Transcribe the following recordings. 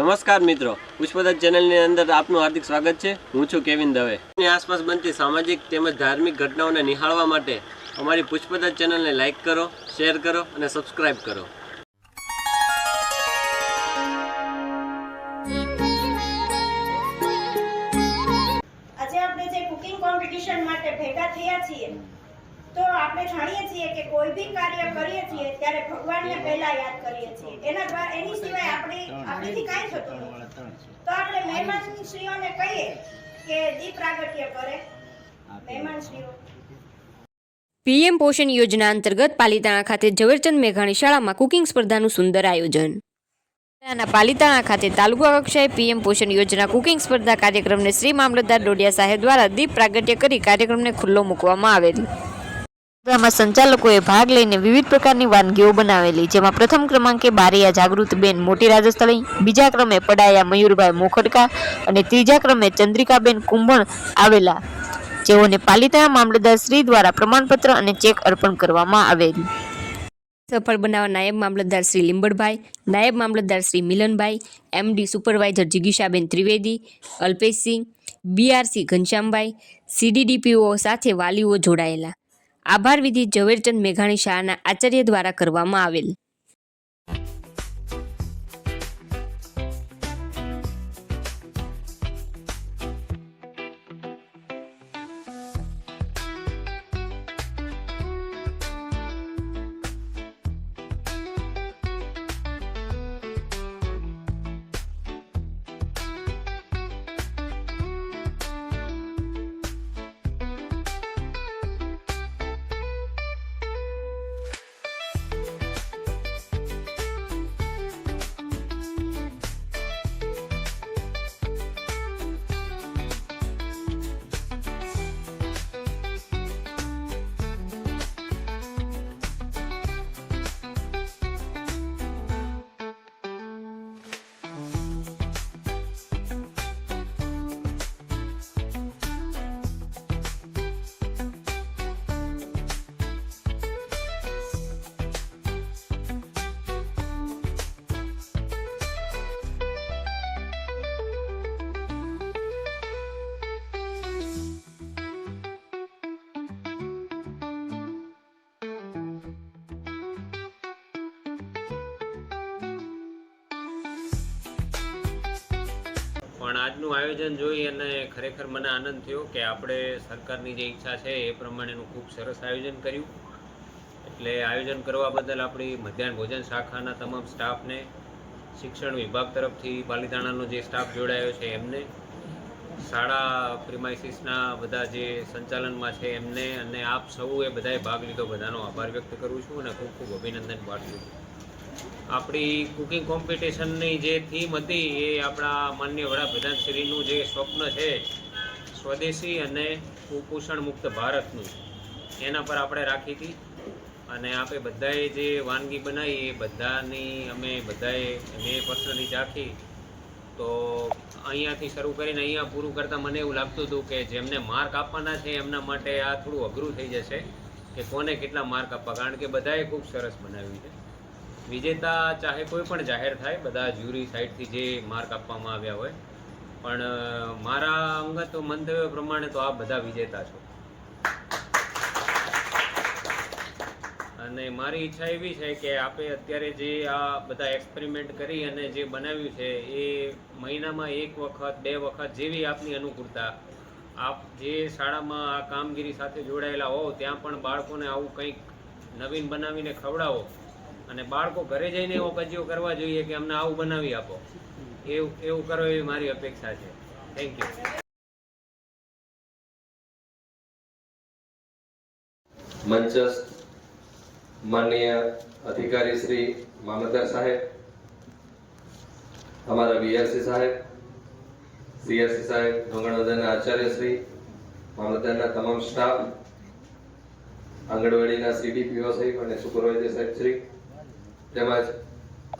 નમસ્કાર મિત્રો, પુષ્પદત્ત ચેનલની અંદર આપનું હાર્દિક સ્વાગત છે। હું છું કેવિન દવે। ની આસપાસ બનતી સામાજિક તેમજ ધાર્મિક ઘટનાઓને નિહાળવા માટે અમારી પુષ્પદત્ત ચેનલને લાઇક કરો, શેર કરો અને સબસ્ક્રાઇબ કરો। આજે આપણે જે કુકિંગ કોમ્પિટિશન માટે ભેગા થયા છીએ તો આપણે જાણીએ છીએ કે કોઈ બી કાર્ય કરીએ છીએ ત્યારે ભગવાનને પહેલા યાદ કરીએ છીએ। એની સિવાય આપણીથી કાંઈ થતું નથી। તો આપણે મહેમાનશ્રીઓને કહીએ કે દીપ પ્રાગટ્ય કરે। મહેમાનશ્રીઓ પીએમ પોષણ યોજના અંતર્ગત પાલીતાણા ખાતે ઝવેરચંદ મેઘાણી શાળામાં કુકિંગ સ્પર્ધાનું સુંદર આયોજન। પાલીતાણા ખાતે તાલુકા કક્ષાએ પીએમ પોષણ યોજના કુકિંગ સ્પર્ધા કાર્યક્રમને શ્રી મામલતદાર ડોડિયા સાહેબ દ્વારા દીપ પ્રાગટ્ય કરી કાર્યક્રમને ખુલ્લો મૂકવામાં આવેલ। સ્પર્ધામાં સંચાલકોએ ભાગ લઈને વિવિધ પ્રકારની વાનગીઓ બનાવેલી, જેમાં પ્રથમ ક્રમાંકે બારિયા જાગૃતબેન મોટી રાજસ્થળી, બીજા ક્રમે પડાયા મયુરભાઈ મોખડકા અને ત્રીજા ક્રમે ચંદ્રિકાબેન કુંભણ આવેલા, જેઓને પાલિતાણા મામલતદાર શ્રી દ્વારા પ્રમાણપત્ર અને ચેક અર્પણ કરવામાં આવેલ। સફળ બનાવવા નાયબ મામલતદાર શ્રી લીંબડભાઈ, નાયબ મામલતદાર શ્રી મિલનભાઈ, એમડી સુપરવાઇઝર જિગીશાબેન ત્રિવેદી, અલ્પેશસિંહ, બીઆરસી ઘનશ્યામભાઈ, સીડીડીપીઓ સાથે વાલીઓ જોડાયેલા। આભાર વિધિ ઝવેરચંદ મેઘાણી શાળાના આચાર્ય દ્વારા કરવામાં આવેલ। પણ આજનું આયોજન જોઈ અને ખરેખર મને આનંદ થયો કે આપણે સરકારની જે ઈચ્છા છે એ પ્રમાણેનું ખૂબ સરસ આયોજન કર્યું। એટલે આયોજન કરવા બદલ આપણી મધ્યાહન ભોજન શાખાના તમામ સ્ટાફને, શિક્ષણ વિભાગ તરફથી પાલીતાણાનો જે સ્ટાફ જોડાયો છે એમને, શાળા પ્રિમાઇસીસના બધા જે સંચાલનમાં છે એમને, અને આપ સૌએ બધાએ ભાગ લીધો બધાનો આભાર વ્યક્ત કરું છું અને ખૂબ ખૂબ અભિનંદન પાઠવું છું। આપણી કુકિંગ કોમ્પિટિશનની જે થીમ હતી એ આપણા માનનીય વડાપ્રધાનશ્રીનું જે સ્વપ્ન છે સ્વદેશી અને કુપોષણ મુક્ત ભારતનું, એના પર આપણે રાખી હતી। અને આપણે બધાએ જે વાનગી બનાવી એ બધાની મેં પર્સનલી ચાખી। તો અહીંયાથી શરૂ કરીને અહીંયા પૂરું કરતાં મને એવું લાગતું હતું કે જેમને માર્ક આપવાના છે એમના માટે આ થોડું અઘરું થઈ જશે કે કોને કેટલા માર્ક આપવા, કારણ કે બધાએ ખૂબ સરસ બનાવ્યું છે। વિજેતા ચાહે કોઈ પણ જાહેર થાય, બધા જ્યુરી સાઈડથી જે માર્ક આપવામાં આવ્યા હોય, પણ મારા અંગત મંતવ્ય પ્રમાણે તો આ બધા વિજેતા છો। અને મારી ઈચ્છા એવી છે કે આપણે અત્યારે જે આ બધા એક્સપેરિમેન્ટ કરી અને જે બનાવ્યું છે એ મહિનામાં 1 વખત 2 વખત જેવી આપની અનુકૂળતા, આપ જે શાળામાં આ કામગીરી સાથે જોડાયેલા હોવ ત્યાં પણ બાળકોને આવું કંઈક નવીન બનાવીને ખવડાવો અને બાળકો ઘરે જઈને એવો કજિયો કરવા જોઈએ કે અમને આવું બનાવી આપો, એવું કરો એવી મારી અપેક્ષા છે। Thank you. મંચસ્થ માનનીય અધિકારી શ્રી મામલતદાર સાહેબ, અમારા બીઆરસી સાહેબ, સીઆરસી સાહેબ, આંગણવાડીના આચાર્ય શ્રી, મામલતદારના તમામ સ્ટાફ, આંગણવાડીના સીડીપીઓ સાહેબ અને સુપરવાઇઝર સાહેબ શ્રી, તેમજ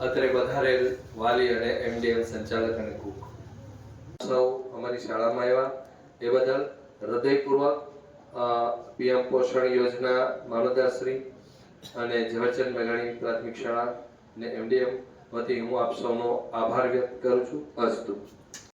અત્રે વધારેલ વાલી અને એમડીએમ સંચાલક અને કુક સૌ અમારી શાળામાં આવ્યા એ બદલ હૃદયપૂર્વક પીએમ પોષણ યોજના મામલતદાર શ્રી અને ઝવેરચંદ મેઘાણી પ્રાથમિક શાળા ને એમડીએમ વતી હું આપ સૌનો આભાર વ્યક્ત કરું છું. અસ્તુ.